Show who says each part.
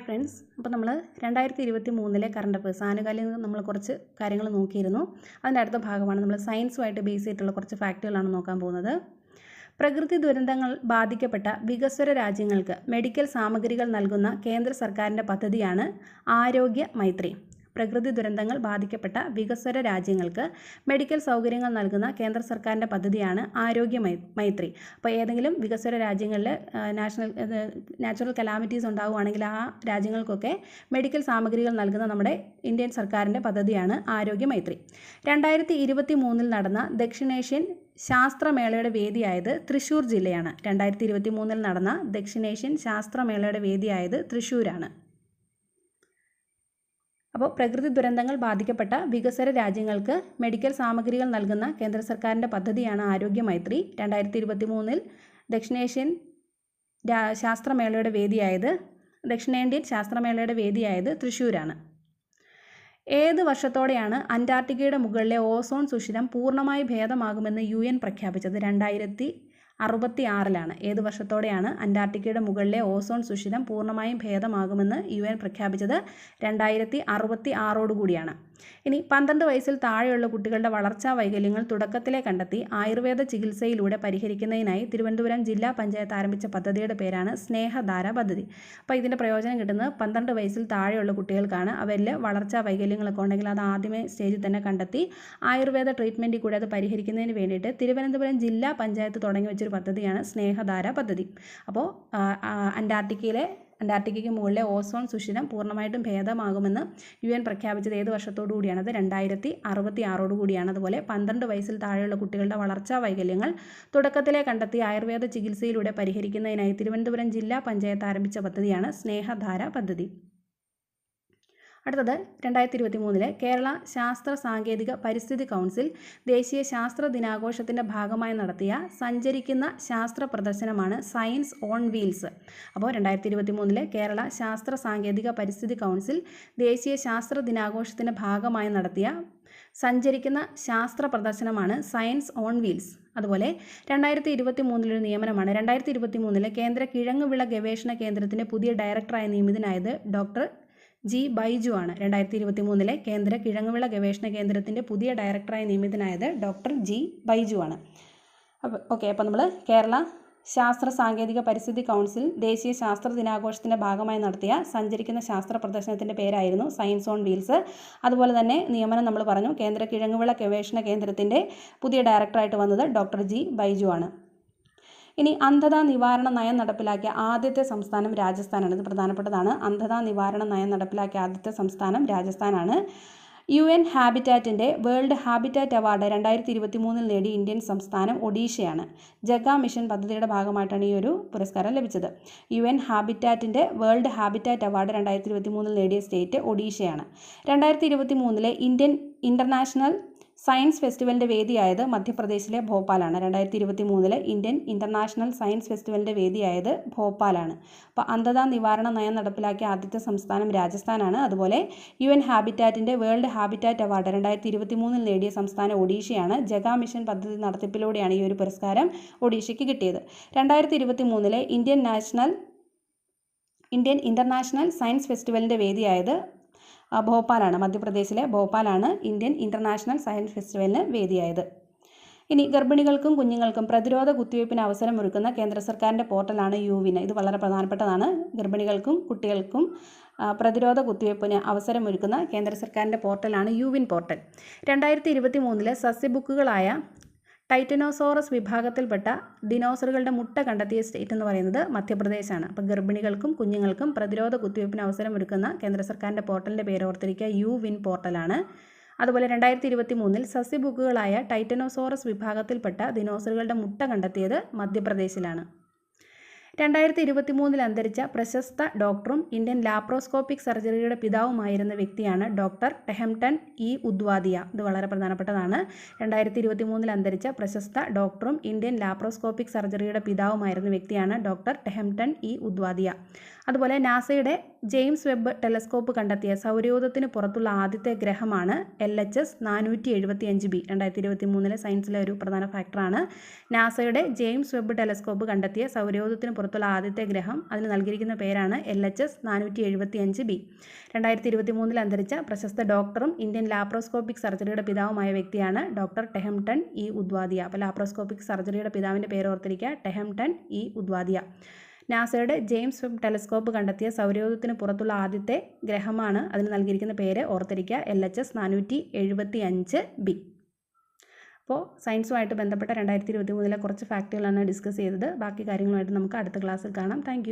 Speaker 1: Friends, അപ്പോൾ നമ്മൾ 2023 current affairs ആനുകാലികം നമ്മൾ കുറച്ച് കാര്യങ്ങൾ നോക്കിയിരുന്നു. അതിൻ്റെ അടുത്ത ഭാഗമാണ് നമ്മൾ സയൻസുമായിട്ട് ബേസ് ചെയ്തിട്ടുള്ള കുറച്ച് ഫാക്റ്റുകളാണ് നോക്കാൻ പോകുന്നത്. പ്രകൃതി ദുരന്തങ്ങൾ ബാധിക്കപ്പെട്ട വികസ്വര രാജ്യങ്ങൾക്ക് മെഡിക്കൽ സാമഗ്രികൾ നൽകുന്ന കേന്ദ്ര സർക്കാരിൻ്റെ പദ്ധതിയാണ് ആരോഗ്യ മൈത്രി. പ്രകൃതി ദുരന്തങ്ങൾ ബാധിക്കപ്പെട്ട വികസ്വര രാജ്യങ്ങൾക്ക് മെഡിക്കൽ സൗകര്യങ്ങൾ നൽകുന്ന കേന്ദ്ര സർക്കാരിൻ്റെ പദ്ധതിയാണ് ആരോഗ്യ മൈത്രി. അപ്പോൾ ഏതെങ്കിലും വികസ്വര രാജ്യങ്ങളിൽ നാച്ചുറൽ കലാമിറ്റീസ് ഉണ്ടാവുകയാണെങ്കിൽ ആ രാജ്യങ്ങൾക്കൊക്കെ മെഡിക്കൽ സാമഗ്രികൾ നൽകുന്ന നമ്മുടെ ഇന്ത്യൻ സർക്കാരിൻ്റെ പദ്ധതിയാണ് ആരോഗ്യ മൈത്രി. 2023 നടന്ന ദക്ഷിണേഷ്യൻ ശാസ്ത്രമേളയുടെ വേദിയായത് തൃശ്ശൂർ ജില്ലയാണ്. 2023 നടന്ന ദക്ഷിണേഷ്യൻ ശാസ്ത്രമേളയുടെ വേദിയായത് തൃശ്ശൂരാണ്. അപ്പോൾ പ്രകൃതി ദുരന്തങ്ങൾ ബാധിക്കപ്പെട്ട വികസ്വര രാജ്യങ്ങൾക്ക് മെഡിക്കൽ സാമഗ്രികൾ നൽകുന്ന കേന്ദ്ര സർക്കാരിൻ്റെ പദ്ധതിയാണ് ആരോഗ്യ മൈത്രി. 2023 ദക്ഷിണേന്ത്യൻ ശാസ്ത്രമേളയുടെ വേദിയായത് തൃശ്ശൂരാണ്. ഏത് വർഷത്തോടെയാണ് അന്റാർട്ടിക്കയുടെ മുകളിലെ ഓസോൺ സുഷിരം പൂർണ്ണമായി ഭേദമാകുമെന്ന് UN പ്രഖ്യാപിച്ചത്? 2066 ഏത് വർഷത്തോടെയാണ് അന്റാർട്ടിക്കയുടെ മുകളിലെ ഓസോൺ സുഷിരം പൂർണ്ണമായും ഭേദമാകുമെന്ന് UN പ്രഖ്യാപിച്ചത്? 2066 കൂടിയാണ്. ഇനി 12 വയസ്സിൽ താഴെയുള്ള കുട്ടികളുടെ വളർച്ചാ വൈകല്യങ്ങൾ തുടക്കത്തിലെ കണ്ടെത്തി ആയുർവേദ ചികിത്സയിലൂടെ പരിഹരിക്കുന്നതിനായി തിരുവനന്തപുരം ജില്ലാ പഞ്ചായത്ത് ആരംഭിച്ച പദ്ധതിയുടെ പേരാണ് സ്നേഹധാര പദ്ധതി. അപ്പോൾ ഇതിൻ്റെ പ്രയോജനം കിട്ടുന്നത് 12 വയസ്സിൽ താഴെയുള്ള കുട്ടികൾക്കാണ്. അവരിൽ വളർച്ചാ വൈകല്യങ്ങളൊക്കെ ഉണ്ടെങ്കിൽ അത് ആദ്യമേ സ്റ്റേജിൽ തന്നെ കണ്ടെത്തി ആയുർവേദ ട്രീറ്റ്മെൻറ്റിൽ കൂടെ അത് പരിഹരിക്കുന്നതിന് വേണ്ടിയിട്ട് തിരുവനന്തപുരം ജില്ലാ പഞ്ചായത്ത് തുടങ്ങി വെച്ചൊരു പദ്ധതിയാണ് സ്നേഹധാര പദ്ധതി. അപ്പോൾ അന്റാർട്ടിക്കയ്ക്ക് മുകളിലെ ഓസോൺ സുഷിരം പൂർണ്ണമായിട്ടും ഭേദമാകുമെന്ന് UN പ്രഖ്യാപിച്ചത് ഏത് വർഷത്തോടു കൂടിയാണ്? 2066 കൂടിയാണ്. അതുപോലെ 12 വയസ്സിൽ താഴെയുള്ള കുട്ടികളുടെ വളർച്ചാ വൈകല്യങ്ങൾ തുടക്കത്തിലെ കണ്ടെത്തി ആയുർവേദ ചികിത്സയിലൂടെ പരിഹരിക്കുന്നതിനായി തിരുവനന്തപുരം ജില്ലാ പഞ്ചായത്ത് ആരംഭിച്ച പദ്ധതിയാണ് സ്നേഹധാര പദ്ധതി. അടുത്തത് 2023 കേരള ശാസ്ത്ര സാങ്കേതിക പരിസ്ഥിതി കൗൺസിൽ ദേശീയ ശാസ്ത്ര ദിനാഘോഷത്തിൻ്റെ ഭാഗമായി നടത്തിയ സഞ്ചരിക്കുന്ന ശാസ്ത്ര പ്രദർശനമാണ് സയൻസ് ഓൺ വീൽസ്. അപ്പോൾ 2023 കേരള ശാസ്ത്ര സാങ്കേതിക പരിസ്ഥിതി കൗൺസിൽ ദേശീയ ശാസ്ത്ര ദിനാഘോഷത്തിൻ്റെ ഭാഗമായി നടത്തിയ സഞ്ചരിക്കുന്ന ശാസ്ത്ര പ്രദർശനമാണ് സയൻസ് ഓൺ വീൽസ്. അതുപോലെ 2023 ഒരു നിയമനമാണ്. 2023 കേന്ദ്ര കിഴങ്ങുവിള ഗവേഷണ കേന്ദ്രത്തിൻ്റെ പുതിയ ഡയറക്ടറായി നിയമിതനായത് ഡോക്ടർ G. ബൈജു ആണ്. 2023 കേന്ദ്ര കിഴങ്ങുവിള ഗവേഷണ കേന്ദ്രത്തിൻ്റെ പുതിയ ഡയറക്ടറായി നിയമിതനായത് ഡോക്ടർ G. ബൈജു ആണ്. അപ്പോൾ നമ്മൾ കേരള ശാസ്ത്ര സാങ്കേതിക പരിസ്ഥിതി കൗൺസിൽ ദേശീയ ശാസ്ത്ര ദിനാഘോഷത്തിൻ്റെ ഭാഗമായി നടത്തിയ സഞ്ചരിക്കുന്ന ശാസ്ത്ര പ്രദർശനത്തിൻ്റെ പേരായിരുന്നു സയൻസ് ഓൺ വീൽസ്. അതുപോലെ തന്നെ നിയമനം നമ്മൾ പറഞ്ഞു. കേന്ദ്ര കിഴങ്ങുവിള ഗവേഷണ കേന്ദ്രത്തിൻ്റെ പുതിയ ഡയറക്ടറായിട്ട് വന്നത് ഡോക്ടർ G. ബൈജു ആണ്. ഇനി അന്ധതാ നിവാരണ നയം നടപ്പിലാക്കിയ ആദ്യത്തെ സംസ്ഥാനം രാജസ്ഥാനാണ്. ഇത് പ്രധാനപ്പെട്ടതാണ്. അന്ധതാ നിവാരണ നയം നടപ്പിലാക്കിയ ആദ്യത്തെ സംസ്ഥാനം രാജസ്ഥാനാണ്. UN ഹാബിറ്റാറ്റിൻ്റെ വേൾഡ് ഹാബിറ്റാറ്റ് അവാർഡ് 2023 നേടി ഇന്ത്യൻ സംസ്ഥാനം ഒഡീഷയാണ്. ജഗ മിഷൻ പദ്ധതിയുടെ ഭാഗമായിട്ടാണ് ഈ ഒരു പുരസ്കാരം ലഭിച്ചത്. UN ഹാബിറ്റാറ്റിൻ്റെ വേൾഡ് ഹാബിറ്റാറ്റ് അവാർഡ് 2023 നേടിയ സ്റ്റേറ്റ് ഒഡീഷയാണ്. 2023 ഇന്ത്യൻ ഇൻ്റർനാഷണൽ സയൻസ് ഫെസ്റ്റിവലിൻ്റെ വേദിയായത് മധ്യപ്രദേശിലെ ഭോപ്പാലാണ്. 2023 ഇന്ത്യൻ ഇൻ്റർനാഷണൽ സയൻസ് ഫെസ്റ്റിവലിൻ്റെ വേദിയായത് ഭോപ്പാലാണ്. അപ്പോൾ അന്ധതാ നിവാരണ നയം നടപ്പിലാക്കിയ ആദ്യത്തെ സംസ്ഥാനം രാജസ്ഥാനാണ്. അതുപോലെ UN ഹാബിറ്റാറ്റിൻ്റെ വേൾഡ് ഹാബിറ്റാറ്റ് അവാർഡ് 2023 നേടിയ സംസ്ഥാനം ഒഡീഷയാണ്. ജഗ മിഷൻ പദ്ധതി നടത്തിപ്പിലൂടെയാണ് ഈ ഒരു പുരസ്കാരം ഒഡീഷയ്ക്ക് കിട്ടിയത്. 2023 ഇന്ത്യൻ ഇൻ്റർനാഷണൽ സയൻസ് ഫെസ്റ്റിവലിൻ്റെ വേദിയായത് ഭോപ്പാലാണ്. മധ്യപ്രദേശിലെ ഭോപ്പാലാണ് ഇന്ത്യൻ ഇൻ്റർനാഷണൽ സയൻസ് ഫെസ്റ്റിവലിന് വേദിയായത്. ഇനി ഗർഭിണികൾക്കും കുഞ്ഞുങ്ങൾക്കും പ്രതിരോധ കുത്തിവയ്പ്പിന് അവസരമൊരുക്കുന്ന കേന്ദ്ര സർക്കാരിൻ്റെ പോർട്ടലാണ് യുവിൻ. ഇത് വളരെ പ്രധാനപ്പെട്ടതാണ്. ഗർഭിണികൾക്കും കുട്ടികൾക്കും പ്രതിരോധ കുത്തിവയ്പ്പിന് അവസരമൊരുക്കുന്ന കേന്ദ്ര സർക്കാരിൻ്റെ പോർട്ടലാണ് യുവിൻ പോർട്ടൽ. 2023 സസ്യബുക്കുകളായ ടൈറ്റനോസോറസ് വിഭാഗത്തിൽപ്പെട്ട ദിനോസറുകളുടെ മുട്ട കണ്ടെത്തിയ സ്റ്റേറ്റ് എന്ന് പറയുന്നത് മധ്യപ്രദേശാണ്. അപ്പോൾ ഗർഭിണികൾക്കും കുഞ്ഞുങ്ങൾക്കും പ്രതിരോധ കുത്തിവയ്പ്പിന് അവസരമൊരുക്കുന്ന കേന്ദ്ര സർക്കാരിൻ്റെ പോർട്ടലിൻ്റെ പേര് ഓർത്തിരിക്കുക, യുവിൻ പോർട്ടലാണ്. അതുപോലെ 2023 സസ്യബുക്കുകളായ ടൈറ്റനോസോറസ് വിഭാഗത്തിൽപ്പെട്ട ദിനോസറുകളുടെ മുട്ട കണ്ടെത്തിയത് മധ്യപ്രദേശിലാണ്. 2023 അന്തരിച്ച പ്രശസ്ത ഡോക്ടറും ഇന്ത്യൻ ലാപ്രോസ്കോപ്പിക് സർജറിയുടെ പിതാവുമായിരുന്ന വ്യക്തിയാണ് ഡോക്ടർ ടെഹംടൺ ഇ ഉദ്വാദിയ. ഇത് വളരെ പ്രധാനപ്പെട്ടതാണ്. 2023 അന്തരിച്ച പ്രശസ്ത ഡോക്ടറും ഇന്ത്യൻ ലാപ്രോസ്കോപ്പിക് സർജറിയുടെ പിതാവുമായിരുന്ന വ്യക്തിയാണ് ഡോക്ടർ ടെഹംടൺ ഇ ഉദ്വാദിയ. അതുപോലെ നാസയുടെ ജെയിംസ് വെബ് ടെലസ്കോപ്പ് കണ്ടെത്തിയ സൗരയൂഥത്തിന് പുറത്തുള്ള ആദ്യത്തെ ഗ്രഹമാണ് LHS 475b. 2023 സയൻസിലെ ഒരു പ്രധാന ഫാക്ടറാണ്. നാസയുടെ ജെയിംസ് വെബ് ടെലസ്കോപ്പ് കണ്ടെത്തിയ സൗരയൂഥത്തിന് പുറത്തുള്ള ആദ്യത്തെ ഗ്രഹം, അതിന് നൽകിയിരിക്കുന്ന പേരാണ് LHS 475b. 2023 അന്തരിച്ച പ്രശസ്ത ഡോക്ടറും ഇന്ത്യൻ ലാപ്രോസ്കോപ്പിക് സർജറിയുടെ പിതാവുമായ വ്യക്തിയാണ് ഡോക്ടർ ടെഹംടൺ ഇ ഉദ്വാദിയ. അപ്പോൾ ലാപ്രോസ്കോപ്പിക് സർജറിയുടെ പിതാവിൻ്റെ പേര് ഓർത്തിരിക്കുക, ടെഹംടൺ ഇ ഉദ്വാദിയ. നാസയുടെ ജെയിംസ് വെബ് ടെലസ്കോപ്പ് കണ്ടെത്തിയ സൗരയൂഥത്തിന് പുറത്തുള്ള ആദ്യത്തെ ഗ്രഹമാണ്, അതിന് നൽകിയിരിക്കുന്ന പേര് ഓർത്തിരിക്കുക, LHS 475b. അപ്പോൾ സയൻസുമായിട്ട് ബന്ധപ്പെട്ട 2023 കുറച്ച് ഫാക്റ്റുകളാണ് ഡിസ്കസ് ചെയ്തത്. ബാക്കി കാര്യങ്ങളുമായിട്ട് നമുക്ക് അടുത്ത ക്ലാസ്സിൽ കാണാം. താങ്ക്